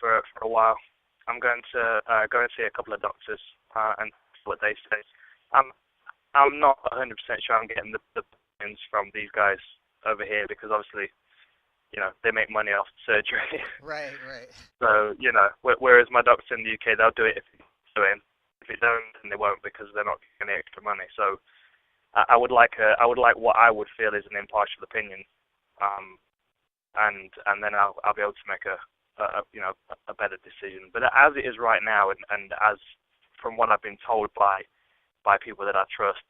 for a while. I'm going to go and see a couple of doctors and see what they say. I'm I'm not 100% sure I'm getting the opinions from these guys over here because obviously, they make money off surgery. Right, right. So, whereas my doctors in the UK, they'll do it if it's doing. If it don't, then they won't because they're not getting any extra money. So I would like what I would feel is an impartial opinion, um, and then I'll be able to make a better decision. But as it is right now, and as from what I've been told by people that I trust,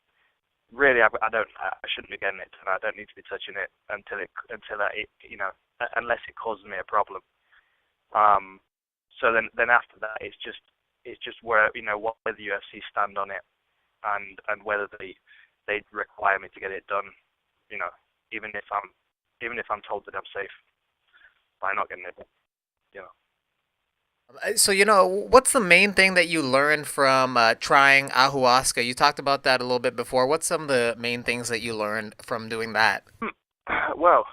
really I shouldn't be getting it, and I don't need to be touching it unless it causes me a problem. So then after that, it's just where the UFC stand on it, and whether they require me to get it done, you know, even if I'm told that I'm safe by not getting it done, you know. So, what's the main thing that you learned from trying ayahuasca? You talked about that a little bit before. What's some of the main things that you learned from doing that? Well,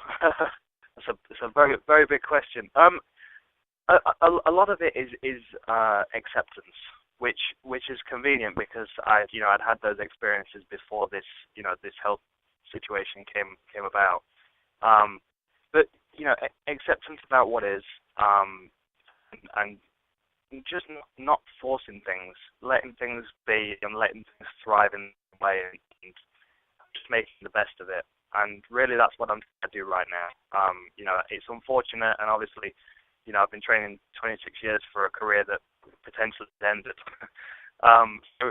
it's a very very big question. A lot of it is acceptance, which is convenient because I'd had those experiences before this health situation came about. But acceptance about what is, and just not forcing things, letting things be and letting things thrive in a way, and just making the best of it. And really, that's what I'm trying to do right now. It's unfortunate, and obviously, I've been training 26 years for a career that potentially ended. So,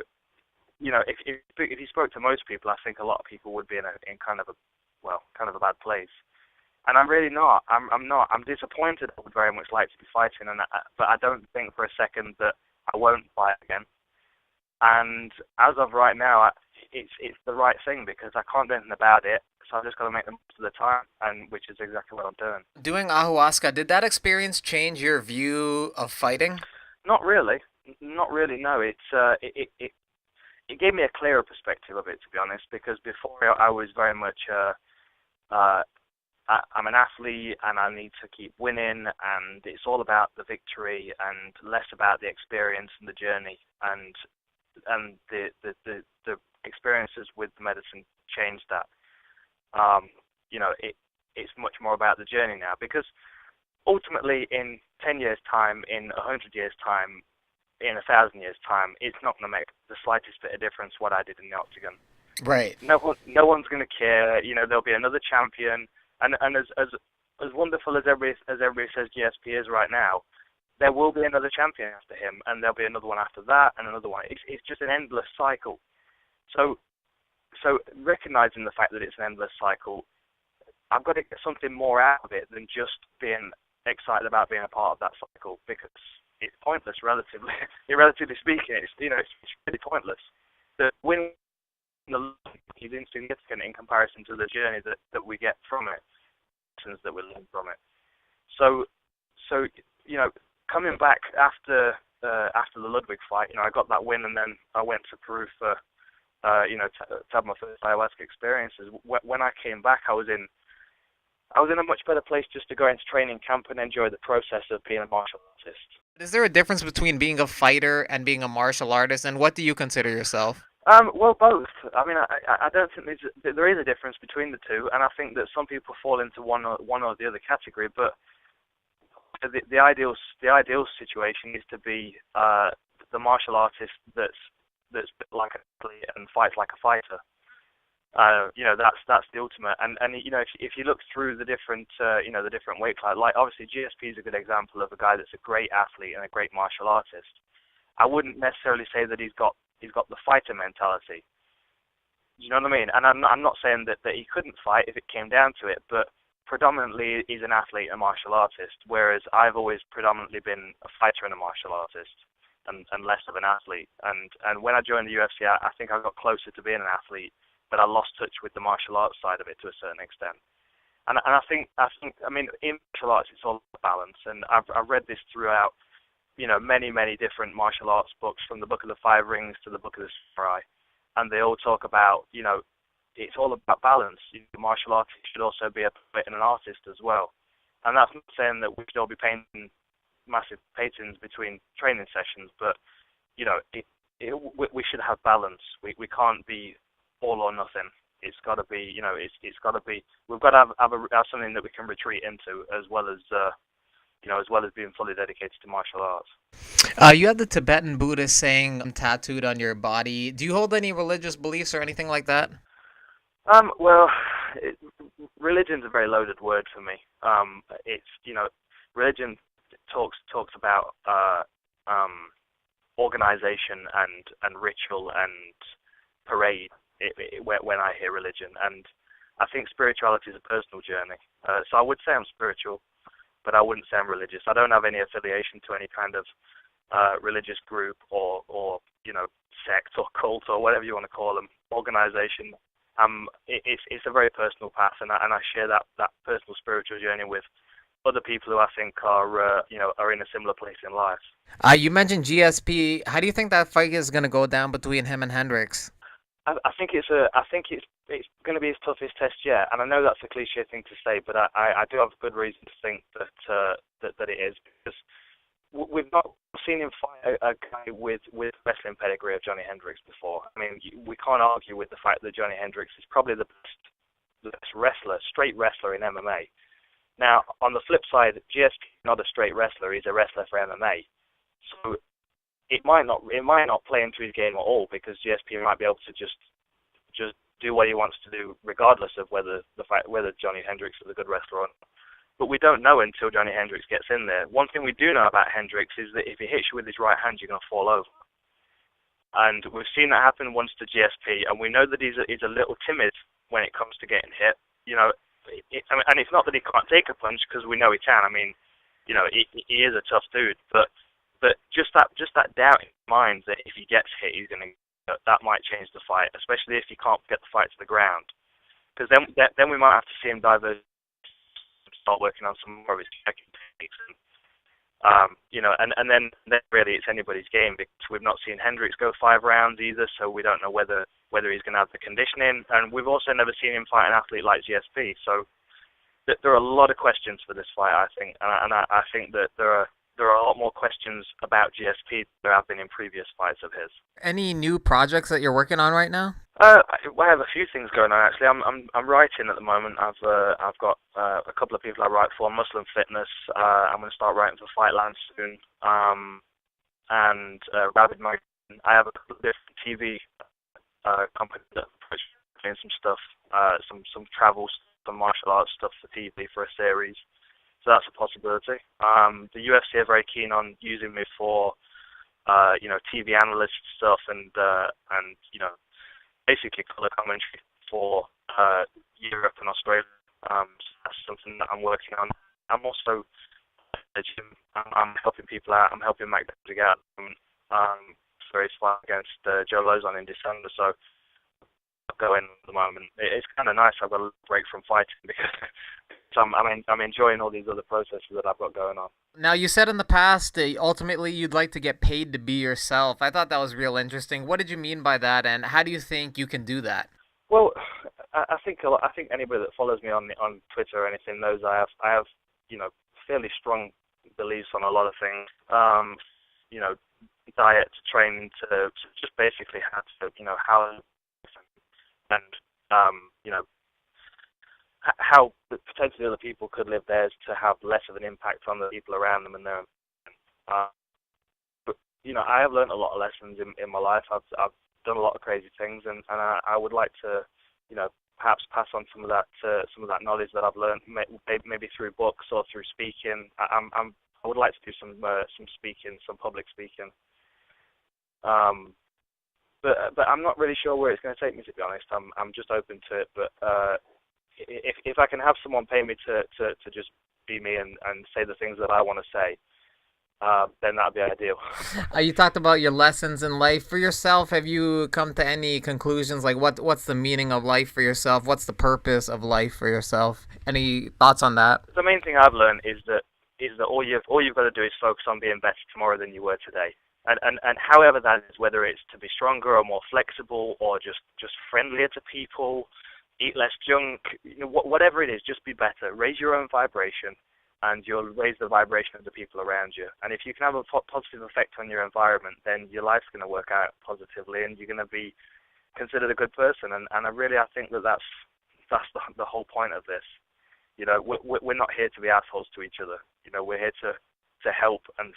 if you spoke to most people, I think a lot of people would be in kind of a bad place. And I'm really not. I'm not. I'm disappointed. I would very much like to be fighting, but I don't think for a second that I won't fight again. And as of right now, it's the right thing because I can't do anything about it. So I've just got to make the most of the time, and which is exactly what I'm doing. Doing ayahuasca, did that experience change your view of fighting? Not really. Not really. No. It gave me a clearer perspective of it, to be honest, because before I was very much uh, I'm an athlete and I need to keep winning, and it's all about the victory and less about the experience and the journey, and the experiences with the medicine changed that. It's much more about the journey now because ultimately in 10 years time, in 100 years time, in 1,000 years time, it's not going to make the slightest bit of difference what I did in the octagon. Right. No one's going to care. There'll be another champion. And as wonderful as everybody says GSP is right now, there will be another champion after him, and there'll be another one after that, and another one. It's just an endless cycle. So recognizing the fact that it's an endless cycle, I've got to get something more out of it than just being excited about being a part of that cycle because it's pointless, relatively. Relatively speaking, it's really pointless. The win is insignificant in comparison to the journey that we get from it, lessons that we learn from it. So coming back after the Ludwig fight, I got that win, and then I went to Peru for to have my first ayahuasca experiences. When I came back, I was in a much better place just to go into training camp and enjoy the process of being a martial artist. Is there a difference between being a fighter and being a martial artist, and what do you consider yourself? Well, both. I mean, I don't think there is a difference between the two, and I think that some people fall into one or the other category. But the ideal situation is to be the martial artist that's built like an athlete and fights like a fighter. That's the ultimate. And if you look through the different the different weight classes, like obviously GSP is a good example of a guy that's a great athlete and a great martial artist. I wouldn't necessarily say that he's got the fighter mentality. You know what I mean? And I'm not saying that he couldn't fight if it came down to it, but predominantly he's an athlete and a martial artist, whereas I've always predominantly been a fighter and a martial artist, and less of an athlete. And when I joined the UFC, I think I got closer to being an athlete, but I lost touch with the martial arts side of it to a certain extent. And I think I mean in martial arts it's all about balance, and I've read this throughout many different martial arts books, from the Book of the Five Rings to the Book of the Samurai, and they all talk about it's all about balance. The martial artist should also be a poet and an artist as well, and that's not saying that we should all be painting massive patins between training sessions, but we should have balance. We can't be all or nothing. It's got to be, it's got to be. We've got to have something that we can retreat into, as well as as well as being fully dedicated to martial arts. You have the Tibetan Buddhist saying tattooed on your body. Do you hold any religious beliefs or anything like that? Well, it, religion's a very loaded word for me. It's religion talks about organization and ritual and parade. When I hear religion, and I think spirituality is a personal journey. So I would say I'm spiritual, but I wouldn't say I'm religious. I don't have any affiliation to any kind of religious group or sect or cult or whatever you want to call them, organization. It's a very personal path, and I share that personal spiritual journey with other people who I think are in a similar place in life. You mentioned GSP. How do you think that fight is going to go down between him and Hendricks? I think it's going to be his toughest test yet, and I know that's a cliche thing to say, but I do have good reason to think that it is, because we've not seen him fight a guy with wrestling pedigree of Johnny Hendricks before. I mean, we can't argue with the fact that Johnny Hendricks is probably the best wrestler, straight wrestler in MMA. Now, on the flip side, GSP is not a straight wrestler; he's a wrestler for MMA. So it might not play into his game at all, because GSP might be able to just do what he wants to do, regardless of whether Johnny Hendricks is a good wrestler or not. But we don't know until Johnny Hendricks gets in there. One thing we do know about Hendricks is that if he hits you with his right hand, you're going to fall over. And we've seen that happen once to GSP, and we know that he's a little timid when it comes to getting hit. And it's not that he can't take a punch, because we know he can. I mean, he is a tough dude, but just that doubt in his mind that if he gets hit, that might change the fight, especially if he can't get the fight to the ground. Because then we might have to see him diverge, start working on some more of his checking techniques, and then really it's anybody's game, because we've not seen Hendricks go 5 rounds either, so we don't know whether he's going to have the conditioning, and we've also never seen him fight an athlete like GSP. So there are a lot of questions for this fight, I think, and I think that there are a lot more questions about GSP than there have been in previous fights of his. Any new projects that you're working on right now? I have a few things going on actually. I'm writing at the moment. I've got a couple of people I write for. Muslim Fitness. I'm going to start writing for Fightland soon. And Rabid Magazine. I have a couple of different TV companies that are doing some stuff, some travel, some martial arts stuff for TV for a series. So that's a possibility. The UFC are very keen on using me for, TV analyst stuff and basically color commentary for Europe and Australia. So that's something that I'm working on. I'm also at the gym. I'm helping people out. I'm helping Mac to get out. For his fight against Joe Lozon in December. So I'm going at the moment. It's kind of nice. I've got a break from fighting because I'm enjoying all these other processes that I've got going on. Now, you said in the past ultimately you'd like to get paid to be yourself. I thought that was real interesting. What did you mean by that, and how do you think you can do that? Well, I think anybody that follows me on Twitter or anything knows I have fairly strong beliefs on a lot of things. Diet to training to just basically how how potentially other people could live theirs to have less of an impact on the people around them and their but I have learned a lot of lessons in my life. I've done a lot of crazy things, and I would like to perhaps pass on some of that knowledge that I've learned, maybe through books or through speaking. I would like to do some speaking, some public speaking. But I'm not really sure where it's going to take me, to be honest. I'm just open to it. But if I can have someone pay me to just be me and say the things that I want to say, then that'd be ideal. You talked about your lessons in life for yourself. Have you come to any conclusions? Like what's the meaning of life for yourself? What's the purpose of life for yourself? Any thoughts on that? The main thing I've learned is that all you've got to do is focus on being better tomorrow than you were today. And however that is, whether it's to be stronger or more flexible or just friendlier to people, eat less junk, whatever it is, just be better. Raise your own vibration. and you'll raise the vibration of the people around you. And if you can have a positive effect on your environment, then your life's going to work out positively, and you're going to be considered a good person. And I think that's the whole point of this. You know, we're not here to be assholes to each other. You know, we're here to help and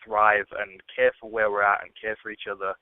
thrive and care for where we're at and care for each other